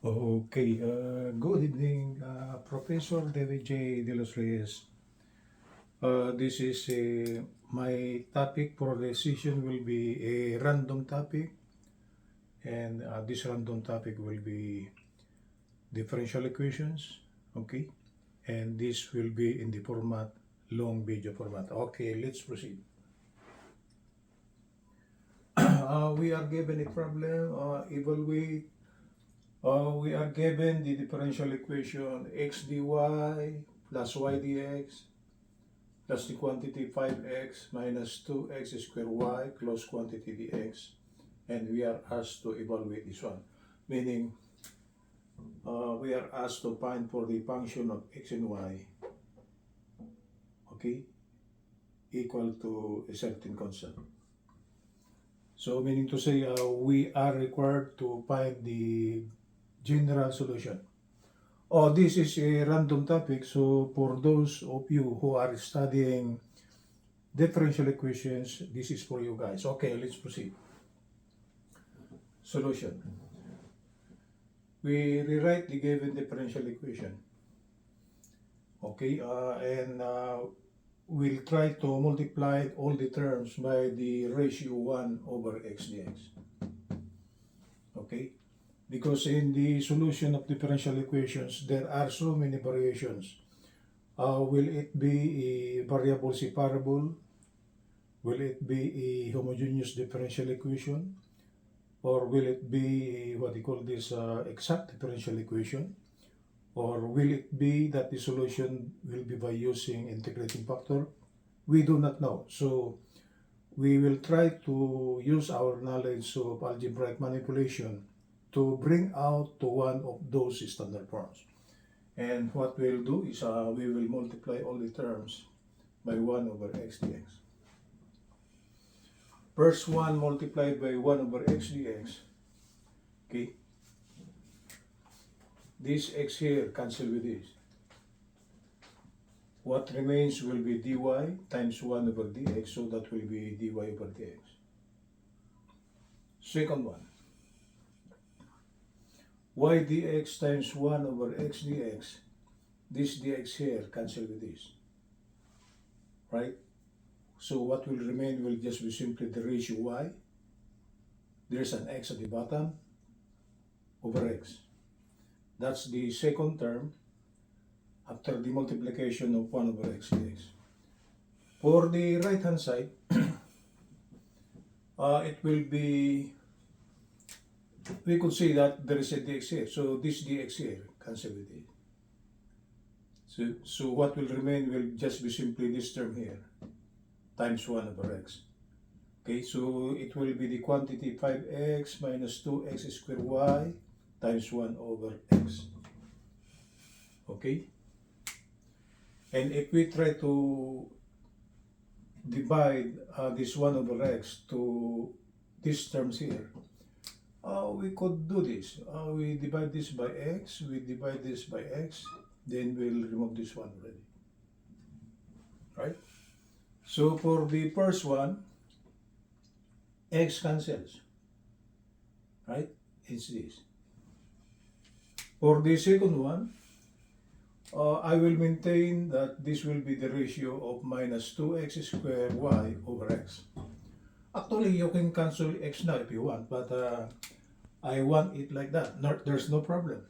Okay, good evening, Professor David J. De Los Reyes. This is my topic for the session will be a random topic, and this random topic will be differential equations. Okay, and this will be in the format long video format. Okay, let's proceed. We are given a problem. Evaluate. We are given the differential equation x dy plus y dx plus the quantity 5x minus 2x squared y close quantity dx, and we are asked to evaluate this one, meaning we are asked to find for the function of x and y, okay, equal to a certain constant. So meaning to say we are required to find the general solution. Oh, this is a random topic, so for those of you who are studying differential equations, this is for you guys. Okay, let's proceed. Solution. We rewrite the given differential equation. Okay, and we'll try to multiply all the terms by the ratio 1 over x dx. Okay, because in the solution of differential equations, there are so many variations. Will it be a variable separable? Will it be a homogeneous differential equation? Or will it be what you call this exact differential equation? Or will it be that the solution will be by using integrating factor? We do not know. So we will try to use our knowledge of algebraic manipulation to bring out to one of those standard forms. And what we'll do is we will multiply all the terms by 1 over x dx. First one multiplied by 1 over x dx. Okay. This x here cancel with this. What remains will be dy times 1 over dx, so that will be dy over dx. Second one. Y dx times 1 over x dx. This dx here cancel with this. Right? So what will remain will just be simply the ratio y. There's an x at the bottom over x. That's the second term after the multiplication of 1 over x dx. For the right hand side, it will be, we could say that there is a dx here. So this dx here cancel with it. So what will remain will just be simply this term here times 1 over x. Okay, so it will be the quantity 5x minus 2x squared y times 1 over x. Okay? And if we try to divide this 1 over x to these terms here, we could do this. We divide this by x, we divide this by x, then we'll remove this one already. Right? So for the first one, x cancels. Right? It's this. For the second one, I will maintain that this will be the ratio of minus 2x squared y over x. Actually, you can cancel x now if you want, but I want it like that. There's no problem.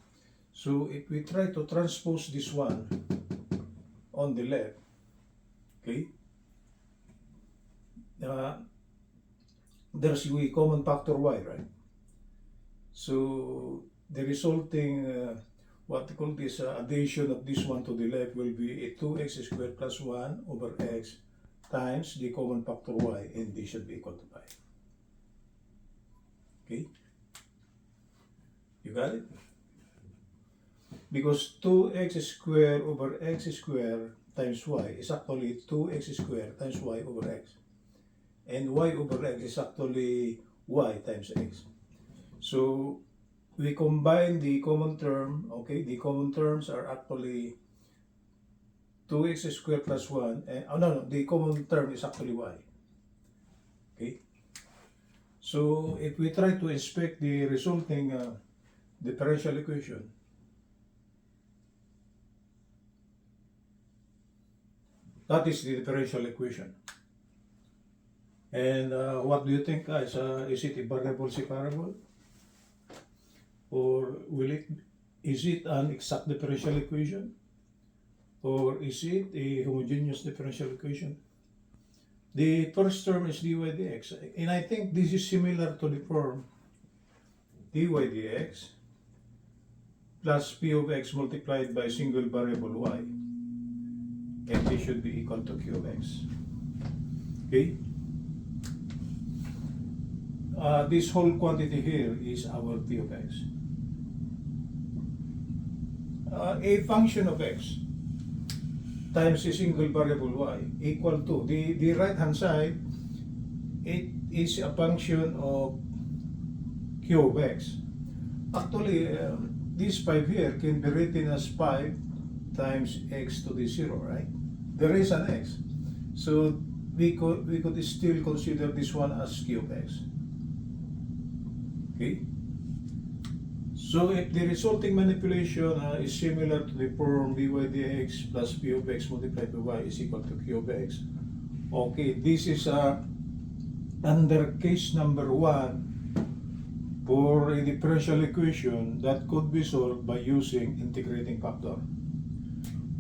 So if we try to transpose this one on the left, okay, there's a common factor y, right? So the resulting what we call this addition of this one to the left will be a 2x squared plus 1 over x times the common factor y, and this should be equal to 5. Okay? You got it? Because 2x squared over x squared times y is actually 2x squared times y over x. And y over x is actually y times x. So we combine the common term, okay? The common terms are actually 2x squared plus 1, and, the common term is actually y. Okay? So if we try to inspect the resulting differential equation. That is the differential equation. And what do you think, guys? Is it a variable separable? Or is it an exact differential equation? Or is it a homogeneous differential equation? The first term is dy dx. And I think this is similar to the form dy dx plus p of x multiplied by single variable y. And this should be equal to q of x. Okay? This whole quantity here is our p of x. A function of x times a single variable y equal to the right hand side, it is a function of q of x. Actually, this 5 here can be written as 5 times x to the 0, right? There is an x. So we could still consider this one as q of x. Okay? So if the resulting manipulation is similar to the form dy dx plus p of x multiplied by y is equal to q of x, okay, this is under case number 1 for a differential equation that could be solved by using integrating factor.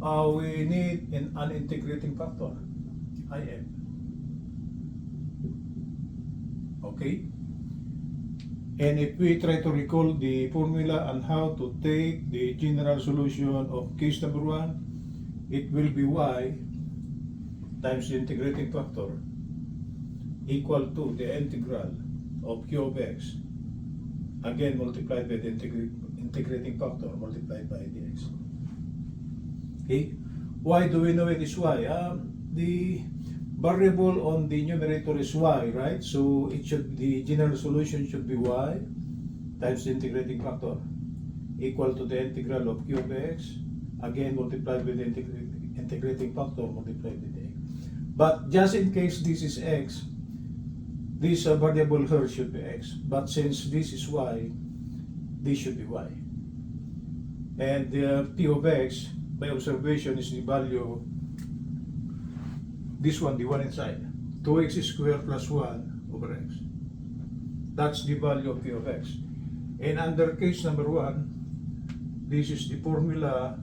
We need an integrating factor, IM. Okay? And if we try to recall the formula and how to take the general solution of case number 1, it will be y times the integrating factor equal to the integral of q of x, again multiplied by the integrating factor multiplied by dx. Okay? Why do we know it is y? The variable on the numerator is y, right? So the general solution should be y times the integrating factor equal to the integral of q of x, again multiplied with the integrating factor multiplied with x. But just in case this is x, this variable here should be x. But since this is y, this should be y. And the p of x, by observation, is the value, this one, the one inside, 2x squared plus 1 over x. That's the value of p of x. And under case number 1, this is the formula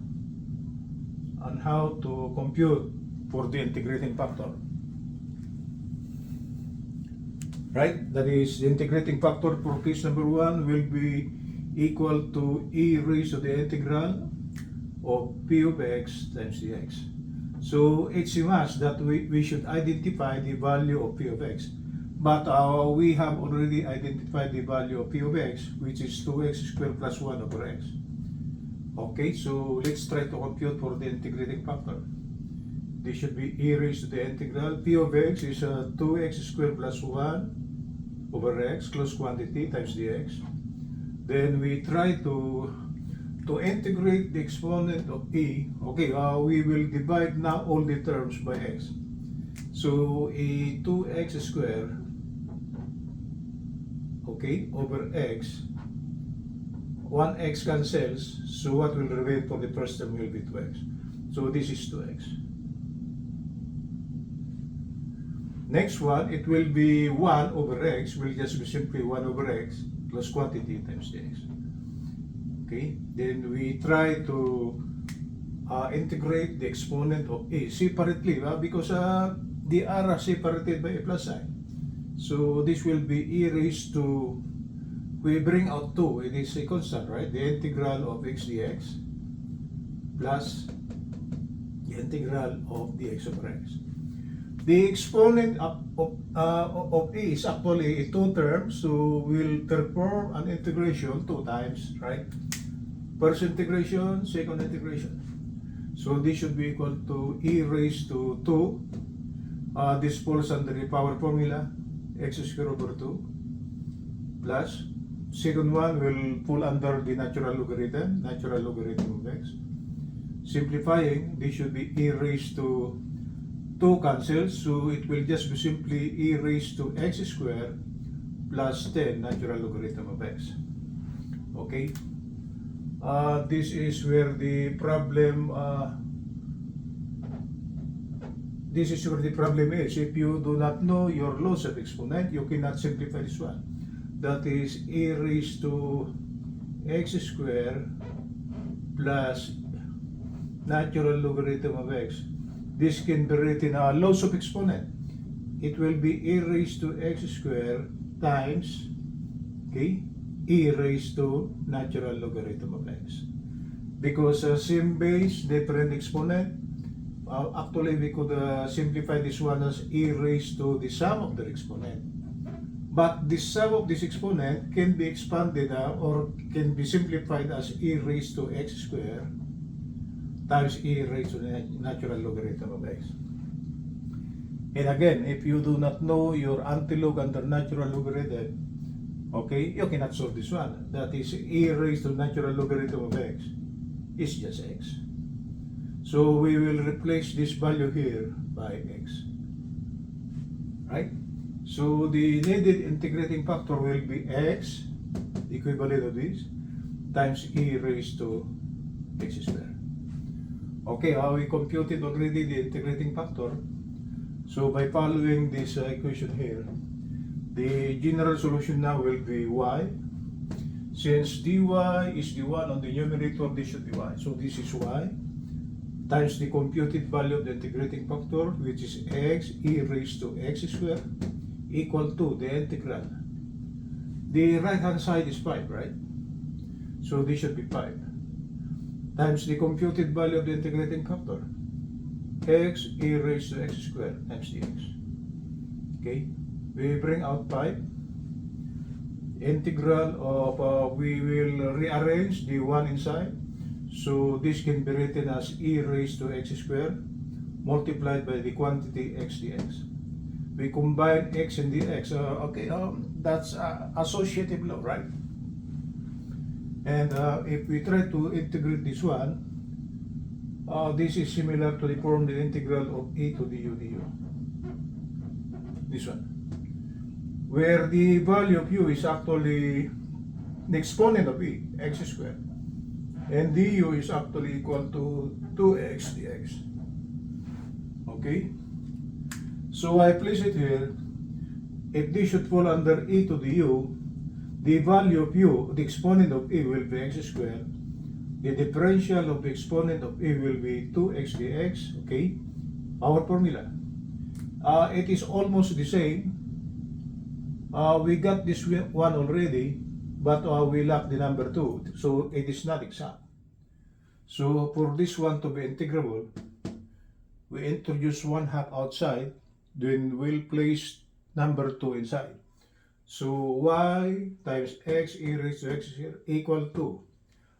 on how to compute for the integrating factor. Right? That is, the integrating factor for case number 1 will be equal to e raised to the integral of p of x times dx. So it's a must that we should identify the value of p of x. But we have already identified the value of p of x, which is 2x squared plus 1 over x. Okay, so let's try to compute for the integrating factor. This should be e raised to the integral. P of x is 2x squared plus 1 over x, close quantity, times dx. Then we try to integrate the exponent of e. Okay, we will divide now all the terms by x. So a 2x squared, okay, over x, 1x cancels, so what will remain for the first term will be 2x. So this is 2x. Next one, it will be 1 over x, will just be simply 1 over x plus quantity times dx. Okay, then we try to integrate the exponent of a separately because they are separated by a plus sign. So this will be e raised to, we bring out 2, it is a constant, right? The integral of x dx plus the integral of dx over x. The exponent of e is actually 2 terms, so we'll perform an integration 2 times, right? First integration, second integration. So this should be equal to e raised to 2. This falls under the power formula, x squared over 2, plus second one will fall under the natural logarithm of x. Simplifying, this should be e raised to 2 cancels, so it will just be simply e raised to x squared plus 10 natural logarithm of x. Okay, This is where the problem is. If you do not know your laws of exponent, you cannot simplify this one. That is e raised to x squared plus natural logarithm of x. This can be written as laws of exponent. It will be e raised to x squared times, okay, e raised to natural logarithm of x. Because same base, different exponent, actually we could simplify this one as e raised to the sum of their exponent. But the sum of this exponent can be expanded or can be simplified as e raised to x squared times e raised to the natural logarithm of x. And again, if you do not know your antilog under natural logarithm, okay, you cannot solve this one. That is e raised to natural logarithm of x is just x. So we will replace this value here by x. Right? So the needed integrating factor will be x, the equivalent of this, times e raised to x squared. Okay, we computed already the integrating factor. So by following this equation here, the general solution now will be y. Since dy is the one on the numerator, this should be y. So this is y times the computed value of the integrating factor, which is x e raised to x squared, equal to the integral. The right hand side is 5, right? So this should be 5 times the computed value of the integrating factor, x e raised to x squared times dx. Okay, we bring out 5. Integral of, we will rearrange the 1 inside. So this can be written as e raised to x squared multiplied by the quantity x dx. We combine x and dx. That's associative law, right? And if we try to integrate this one, this is similar to the form the integral of e to the u du. This one, where the value of u is actually the exponent of e, x squared, and du is actually equal to 2x dx. Okay? So I place it here. If this should fall under e to the u, the value of u, the exponent of e, will be x squared. The differential of the exponent of e will be 2x dx. Okay? Our formula. It is almost the same. We got this one already, but we lack the number 2, so it is not exact. So for this one to be integrable, we introduce 1/2 outside, then we'll place number 2 inside. So y times x e raised to x equal to,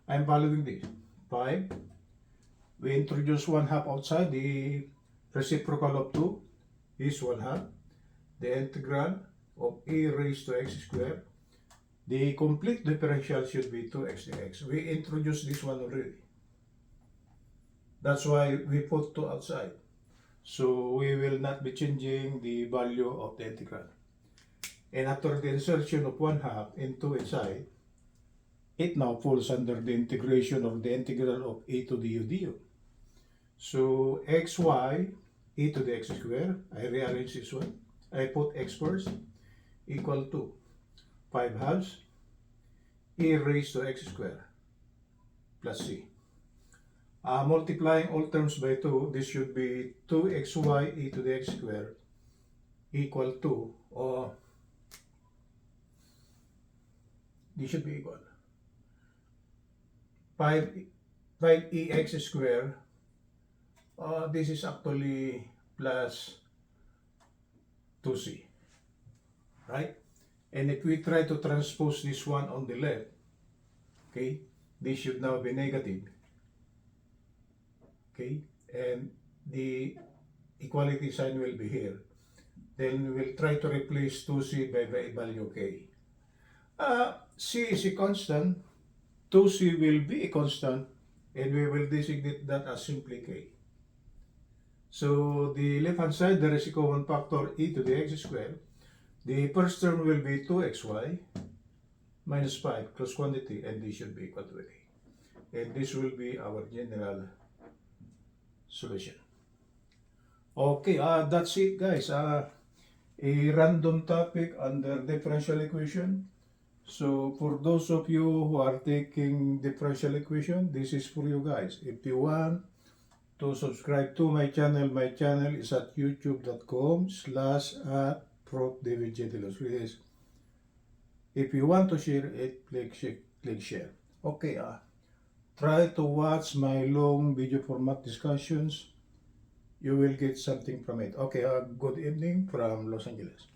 I'm following this, 5. We introduce 1/2 outside, the reciprocal of 2 is 1/2. The integral of e raised to x squared. The complete differential should be 2x dx. We introduced this one already. That's why we put 2 outside. So we will not be changing the value of the integral. And after the insertion of 1/2 and 2 inside, it now falls under the integration of the integral of e to the u du. So xy e to the x squared, I rearrange this one. I put x first, equal to 5/2 e raised to x squared plus c. Multiplying all terms by 2, this should be 2xy e to the x squared equal to, or this should be equal 5ex squared. This is actually plus 2c, right? And if we try to transpose this one on the left, okay, this should now be negative. Okay, and the equality sign will be here. Then we will try to replace 2c by value k. C is a constant, 2c will be a constant, and we will designate that as simply k. So the left hand side, there is a common factor e to the x squared. The first term will be 2xy minus 5 cross quantity, and this should be equal to a. and this will be our general solution. Okay, that's it guys. A random topic under differential equation. So for those of you who are taking differential equation, this is for you guys. If you want to subscribe to my channel is at youtube.com/@ProfDavidJDelos. If you want to share it, click share. Okay, try to watch my long video format discussions. You will get something from it. Okay, good evening from Los Angeles.